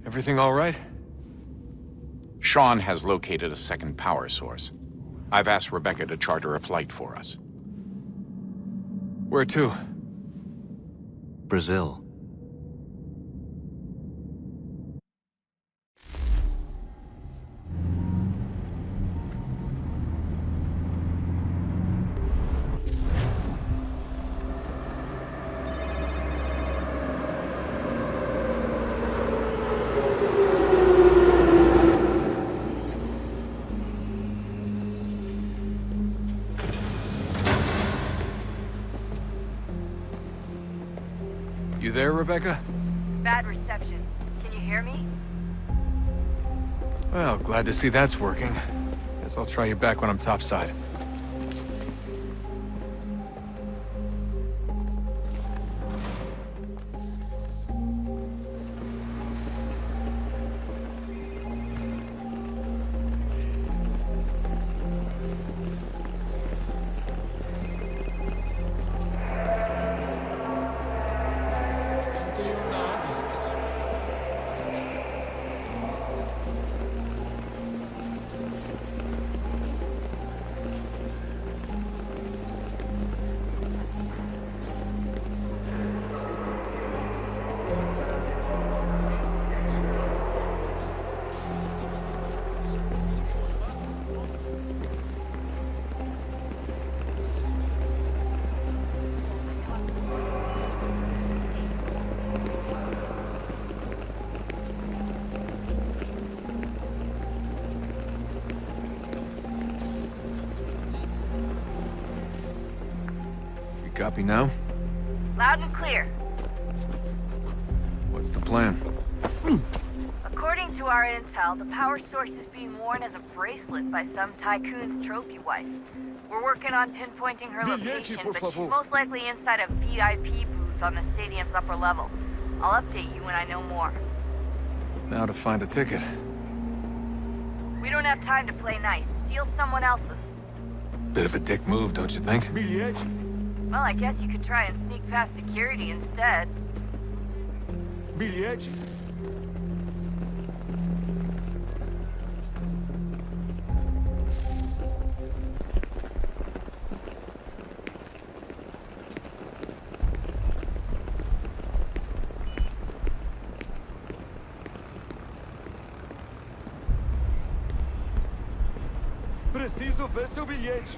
Everything all right? Sean has located a second power source. I've asked Rebecca to charter a flight for us. Where to? Brazil. You there, Rebecca? Bad reception. Can you hear me? Well, glad to see that's working. Guess I'll try you back when I'm topside. Copy now? Loud and clear. What's the plan? According to our intel, the power source is being worn as a bracelet by some tycoon's trophy wife. We're working on pinpointing her location, but she's most likely inside a VIP booth on the stadium's upper level. I'll update you when I know more. Now to find a ticket. We don't have time to play nice. Steal someone else's. Bit of a dick move, don't you think? Well, I guess you could try and sneak past security instead. Preciso ver seu bilhete.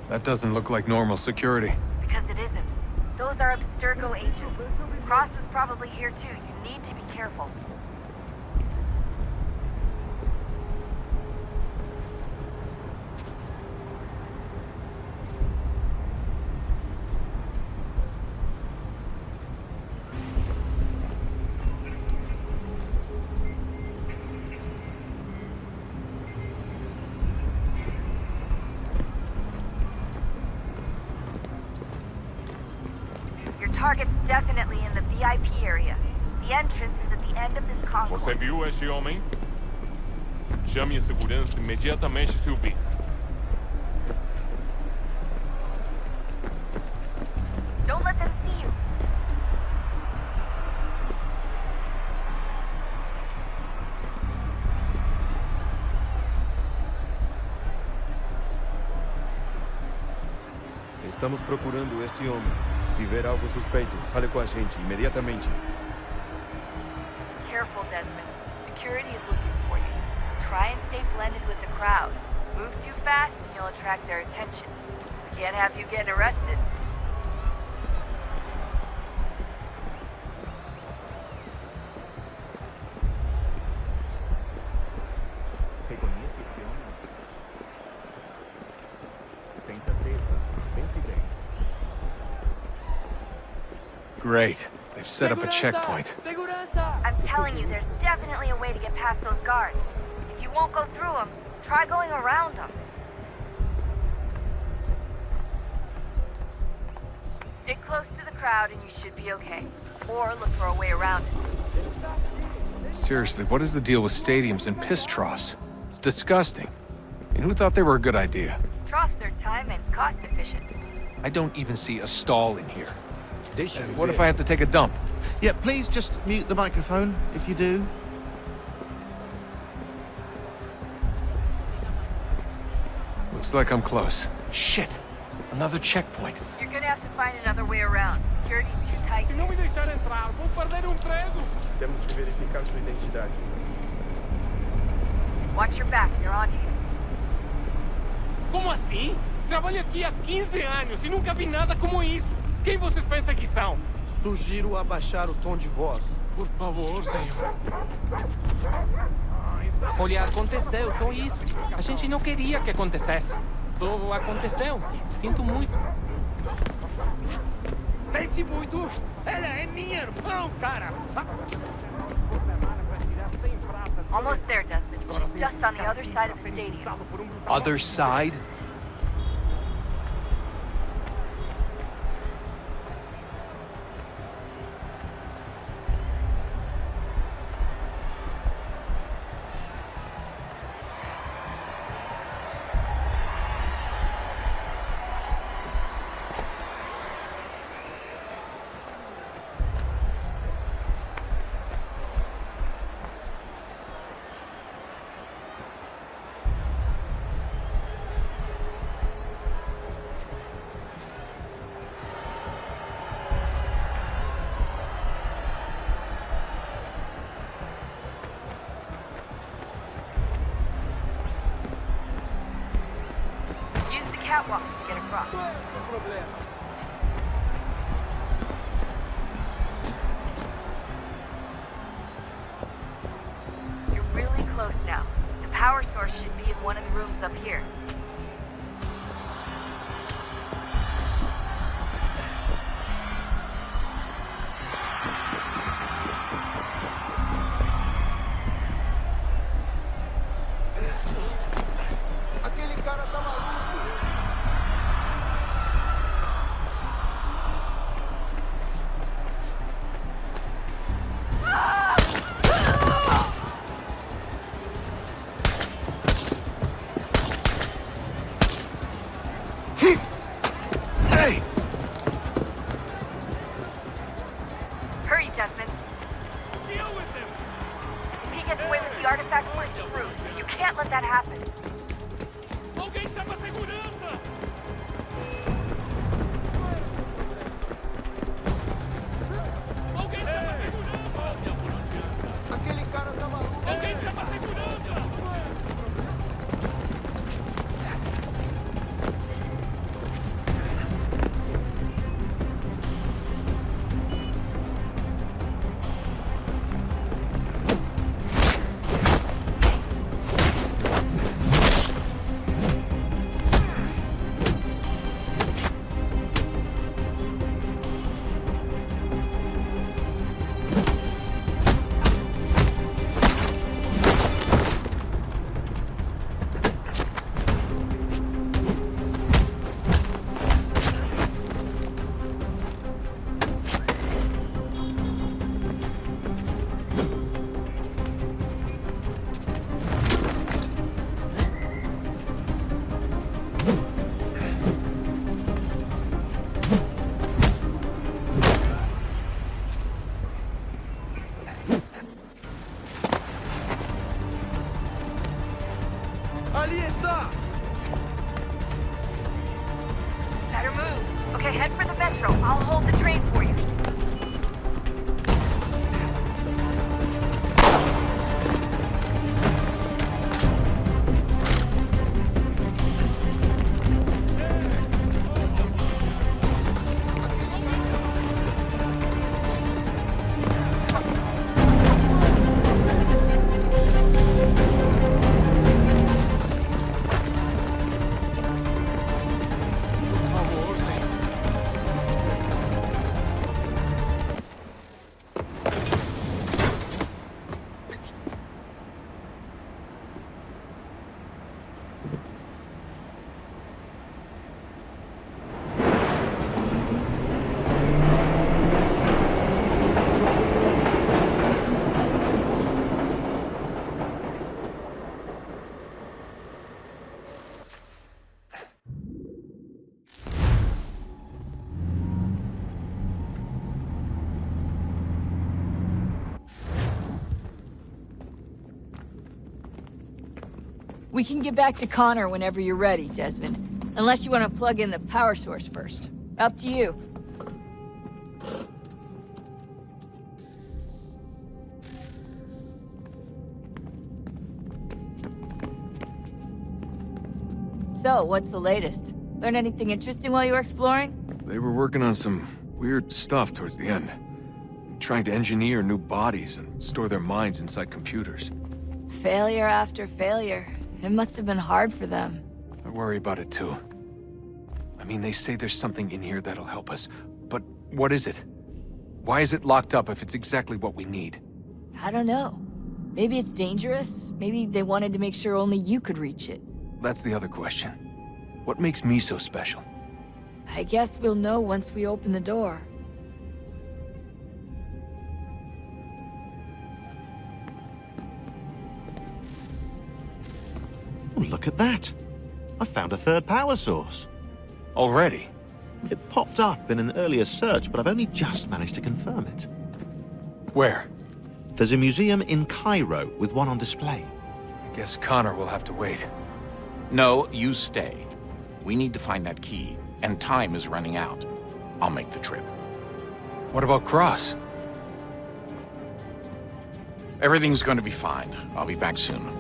That doesn't look like normal security. Because it isn't. Those are Abstergo agents. Cross is probably here too. You need to be careful. Target's definitely in the VIP area. The entrance is at the end of this concourse. Você viu este homem? Chame a segurança imediatamente se o vir. Don't let them see you. Estamos procurando este homem. Se ver algo suspeito, fale com a gente imediatamente. Careful, Desmond. Security is looking for you. Try and stay blended with the crowd. Move too fast and you'll attract their attention. We can't have you getting arrested. Great. They've set up a checkpoint. I'm telling you, there's definitely a way to get past those guards. If you won't go through them, try going around them. Stick close to the crowd and you should be okay. Or look for a way around it. Seriously, what is the deal with stadiums and piss troughs? It's disgusting. And who thought they were a good idea? Troughs are time and cost efficient. I don't even see a stall in here. What if I have to take a dump? Yeah, please just mute the microphone if you do. Looks like I'm close. Shit! Another checkpoint. You're gonna have to find another way around. Security's too tight. Se não me deixar entrar, vou perder emprego. Temos que verificar sua identidade. Watch your back, you're on you. Como assim? Trabalho aqui há 15 anos e nunca vi nada como isso. Quem vocês pensam que são? Sugiro abaixar o tom de voz. Por favor, senhor. Olha, aconteceu, só isso. A gente não queria que acontecesse. Só aconteceu. Sinto muito. Sente muito? Ela é minha irmã, cara! Almost there, Desmond. She's just on the other side of the stadium. Other side? Catwalks to get across. You're really close now. The power source should be in one of the rooms up here. Hey! Hurry, Desmond. Deal with him! If he gets away with the artifact, we're screwed. You can't let that happen. Alguém chama a segurança! Alguém chama a segurança! Aquele cara tá maluco! Alguém chama a segurança! Ali está! Better move. Okay, head for the metro. I'll hold the train for you. We can get back to Connor whenever you're ready, Desmond. Unless you want to plug in the power source first. Up to you. So, what's the latest? Learn anything interesting while you were exploring? They were working on some weird stuff towards the end. Trying to engineer new bodies and store their minds inside computers. Failure after failure. It must have been hard for them. I worry about it too. I mean, they say there's something in here that'll help us, but what is it? Why is it locked up if it's exactly what we need? I don't know. Maybe it's dangerous. Maybe they wanted to make sure only you could reach it. That's the other question. What makes me so special? I guess we'll know once we open the door. Oh, look at that. I found a third power source. Already? It popped up in an earlier search, but I've only just managed to confirm it. Where? There's a museum in Cairo with one on display. I guess Connor will have to wait. No, you stay. We need to find that key, and time is running out. I'll make the trip. What about Cross? Everything's going to be fine. I'll be back soon.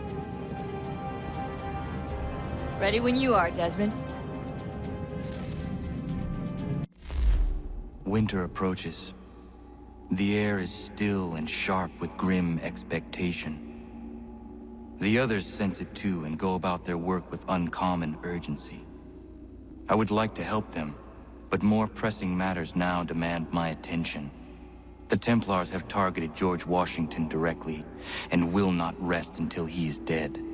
Ready when you are, Desmond. Winter approaches. The air is still and sharp with grim expectation. The others sense it too and go about their work with uncommon urgency. I would like to help them, but more pressing matters now demand my attention. The Templars have targeted George Washinton directly, and will not rest until he is dead.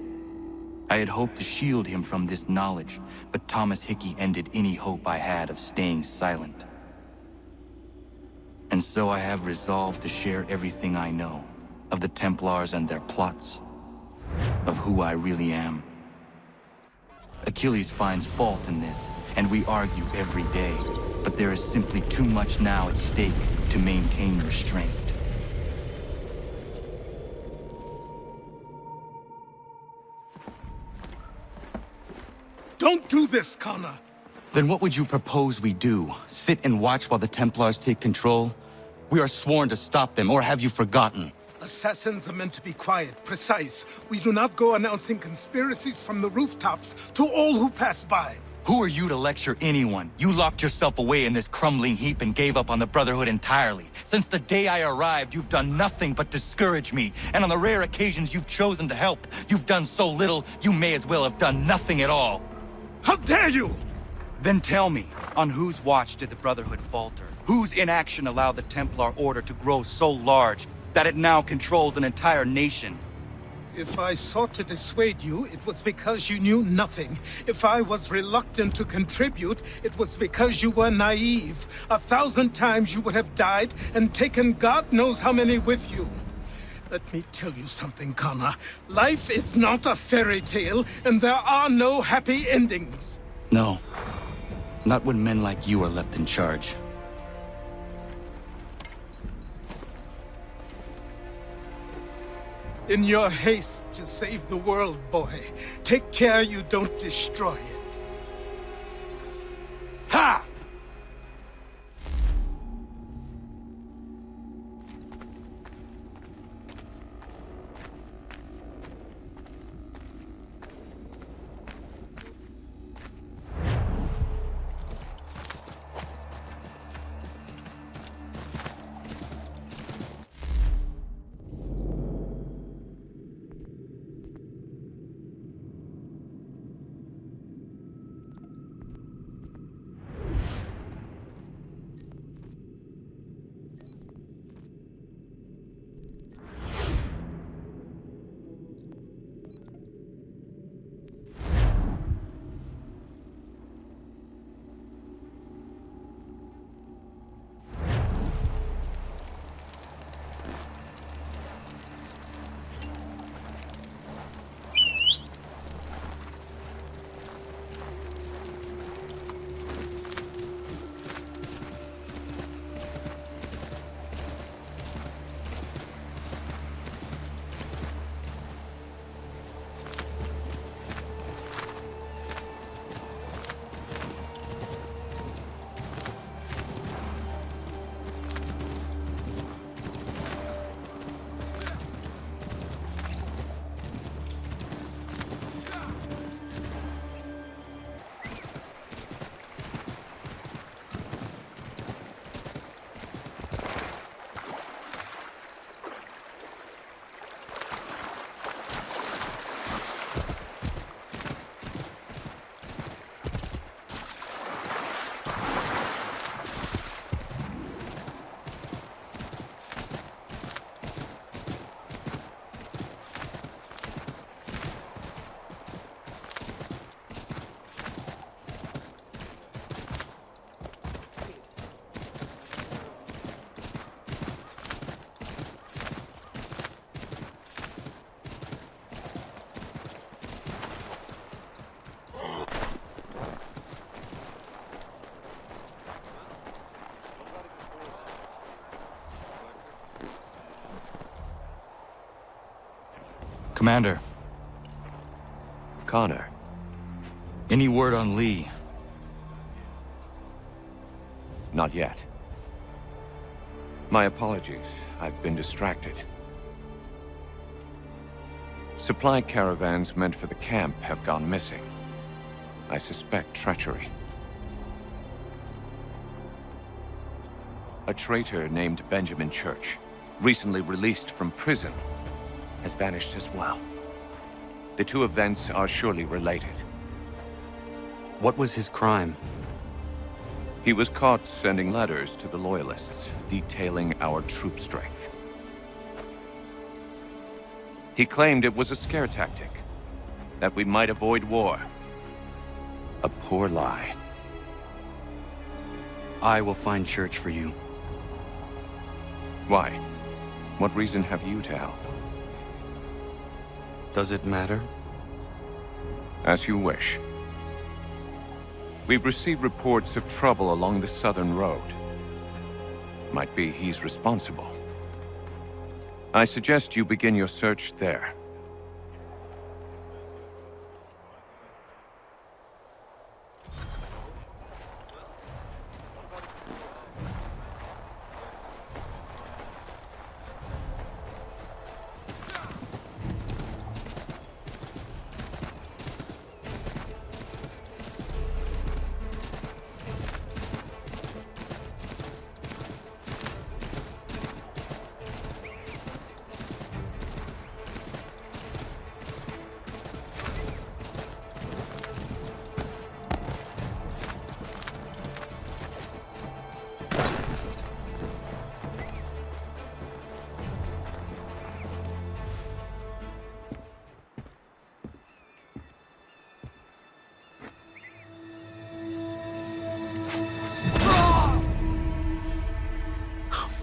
I had hoped to shield him from this knowledge, but Thomas Hickey ended any hope I had of staying silent. And so I have resolved to share everything I know, of the Templars and their plots, of who I really am. Achilles finds fault in this, and we argue every day, but there is simply too much now at stake to maintain restraint. Don't do this, Connor! Then what would you propose we do? Sit and watch while the Templars take control? We are sworn to stop them, or have you forgotten? Assassins are meant to be quiet, precise. We do not go announcing conspiracies from the rooftops to all who pass by. Who are you to lecture anyone? You locked yourself away in this crumbling heap and gave up on the Brotherhood entirely. Since the day I arrived, you've done nothing but discourage me. And on the rare occasions you've chosen to help, you've done so little, you may as well have done nothing at all. How dare you! Then tell me, on whose watch did the Brotherhood falter? Whose inaction allowed the Templar Order to grow so large that it now controls an entire nation? If I sought to dissuade you, it was because you knew nothing. If I was reluctant to contribute, it was because you were naive. 1,000 times you would have died and taken God knows how many with you. Let me tell you something, Connor. Life is not a fairy tale, and there are no happy endings. No. Not when men like you are left in charge. In your haste to save the world, boy, take care you don't destroy it. Ha! Commander, Connor. any word on Lee? Not yet. My apologies. I've been distracted. Supply caravans meant for the camp have gone missing. I suspect treachery. A traitor named Benjamin Church, recently released from prison, has vanished as well. The two events are surely related. What was his crime? He was caught sending letters to the Loyalists, detailing our troop strength. He claimed it was a scare tactic, that we might avoid war. A poor lie. I will find Church for you. Why? What reason have you to help? Does it matter? As you wish. We've received reports of trouble along the southern road. Might be he's responsible. I suggest you begin your search there.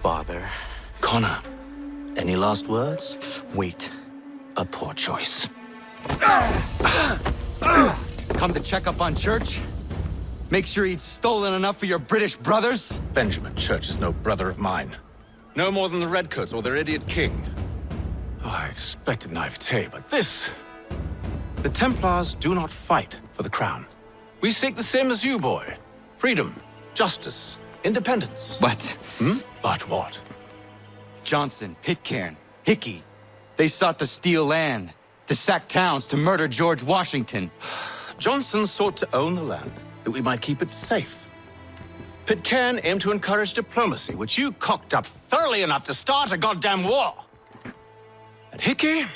Father. Connor, any last words? Wait. A poor choice. Come to check up on Church? Make sure he'd stolen enough for your British brothers? Benjamin Church is no brother of mine. No more than the Redcoats or their idiot king. Oh, I expected naivete, but this... The Templars do not fight for the crown. We seek the same as you, boy. Freedom, justice, independence. But... But what? Johnson, Pitcairn, Hickey, they sought to steal land, to sack towns, to murder George Washington. Johnson sought to own the land, that we might keep it safe. Pitcairn aimed to encourage diplomacy, which you cocked up thoroughly enough to start a goddamn war. And Hickey?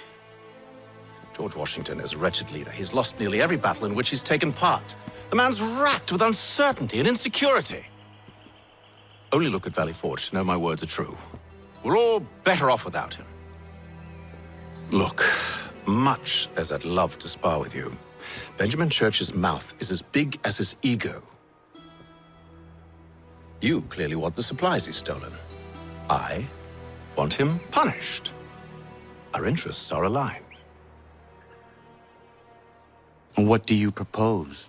George Washington is a wretched leader. He's lost nearly every battle in which he's taken part. The man's racked with uncertainty and insecurity. Only look at Valley Forge to know my words are true. We're all better off without him. Look, much as I'd love to spar with you, Benjamin Church's mouth is as big as his ego. You clearly want the supplies he's stolen. I want him punished. Our interests are aligned. What do you propose?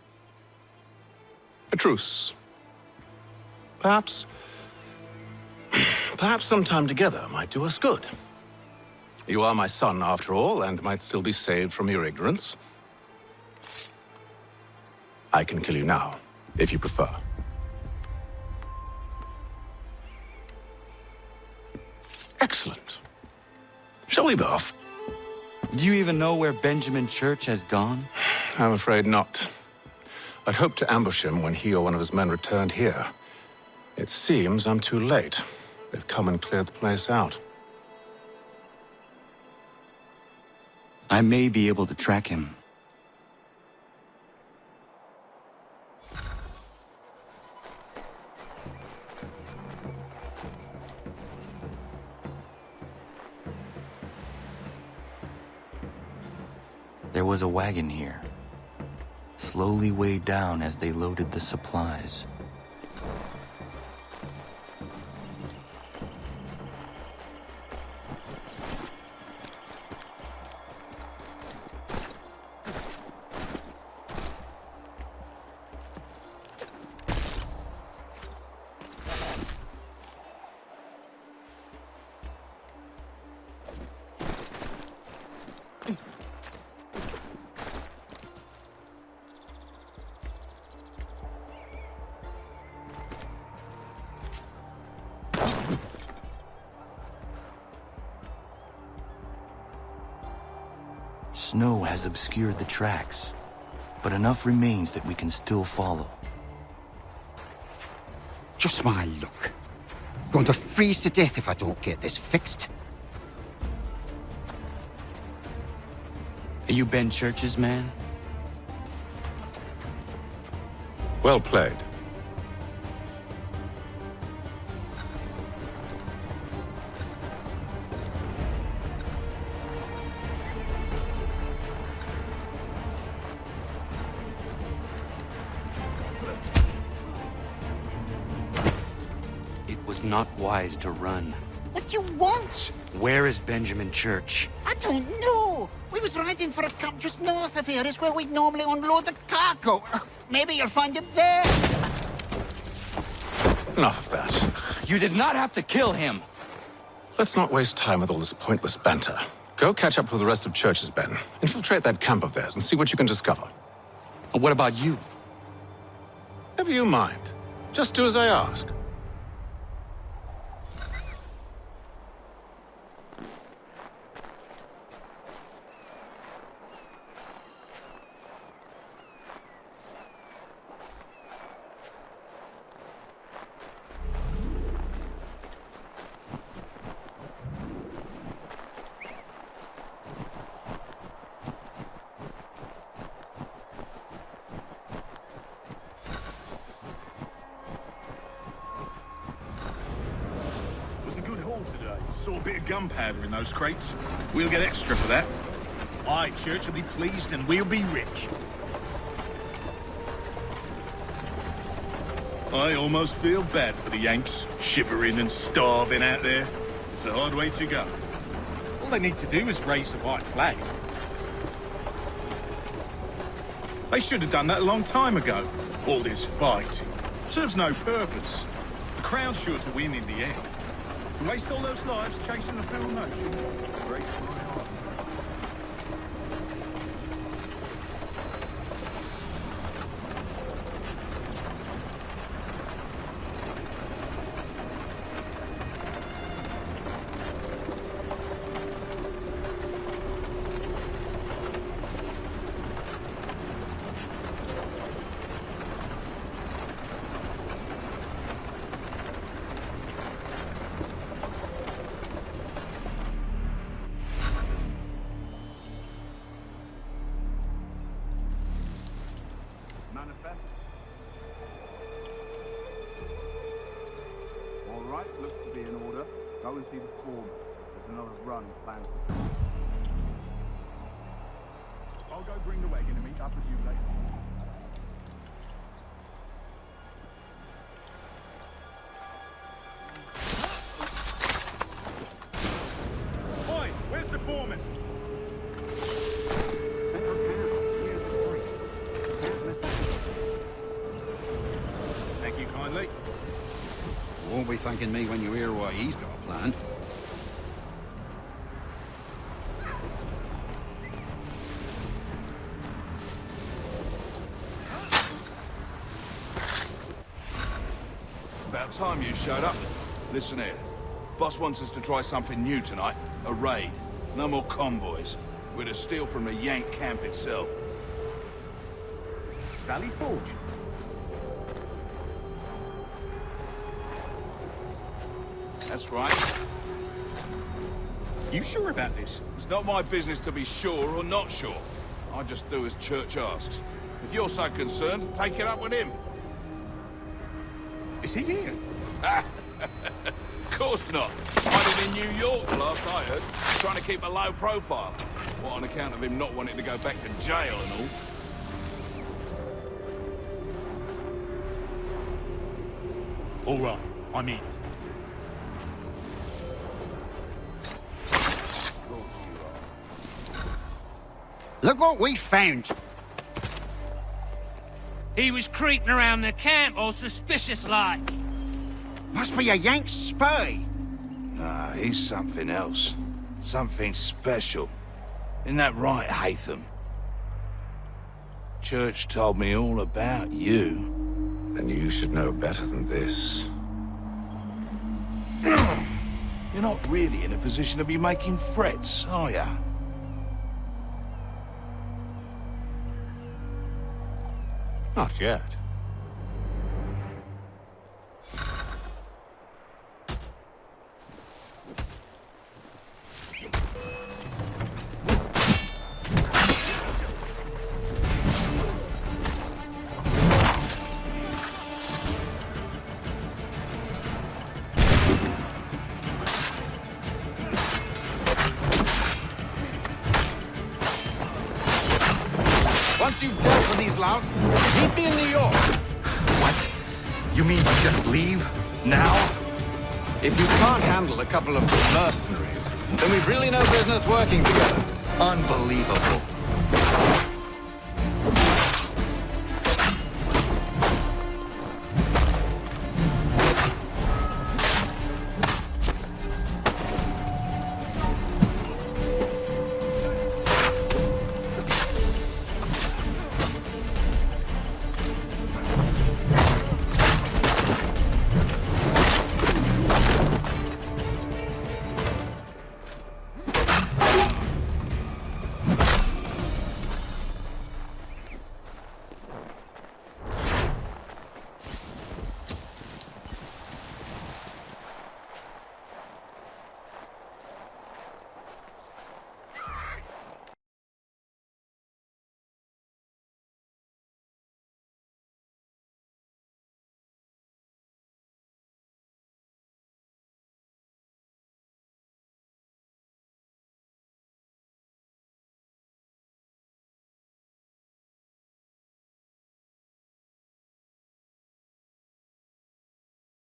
A truce. Perhaps some time together might do us good. You are my son, after all, and might still be saved from your ignorance. I can kill you now, if you prefer. Excellent. Shall we be off? Do you even know where Benjamin Church has gone? I'm afraid not. I'd hoped to ambush him when he or one of his men returned here. It seems I'm too late. They've come and cleared the place out. I may be able to track him. There was a wagon here, slowly weighed down as they loaded the supplies. Snow has obscured the tracks, but enough remains that we can still follow. Just my luck. Going to freeze to death if I don't get this fixed. Are you Ben Church's man? Well played. It was not wise to run. What do you want? Where is Benjamin Church? I don't know. We was riding for a camp just north of here. It's where we'd normally unload the cargo. Maybe you'll find him there. Enough of that. You did not have to kill him. Let's not waste time with all this pointless banter. Go catch up with the rest of Church's men. Infiltrate that camp of theirs and see what you can discover. What about you? Never you mind. Just do as I ask. Saw a bit of gunpowder in those crates. We'll get extra for that. Aye, Church will be pleased and we'll be rich. I almost feel bad for the Yanks, shivering and starving out there. It's a hard way to go. All they need to do is raise the white flag. They should have done that a long time ago. All this fighting serves no purpose. The Crown's sure to win in the end. Waste all those lives chasing the fool notion. Breaks my heart. All right, looks to be in order. Go and see the foreman. There's another run planned. I'll go bring the wagon and meet up with you later. Oi, where's the foreman? Thank you kindly. You won't be thanking me when you hear what he's got planned. About time you showed up. Listen here. Boss wants us to try something new tonight. A raid. No more convoys. We're to steal from the Yank camp itself. Valley Forge. That's right. You sure about this? It's not my business to be sure or not sure. I just do as Church asks. If you're so concerned, take it up with him. Is he here? Of course not. Hiding in New York, the last I heard. Trying to keep a low profile. What, on account of him not wanting to go back to jail and all? All right, I'm in. Look what we found! He was creeping around the camp all suspicious-like. Must be a Yank spy. Nah, he's something else. Something special. Isn't that right, Haythem? Church told me all about you. Then you should know better than this. You're not really in a position to be making threats, are ya? Not yet. Once you've dealt with these louts, meet me in New York. What? You mean you just leave? Now? If you can't handle a couple of mercenaries, then we've really no business working together. Unbelievable.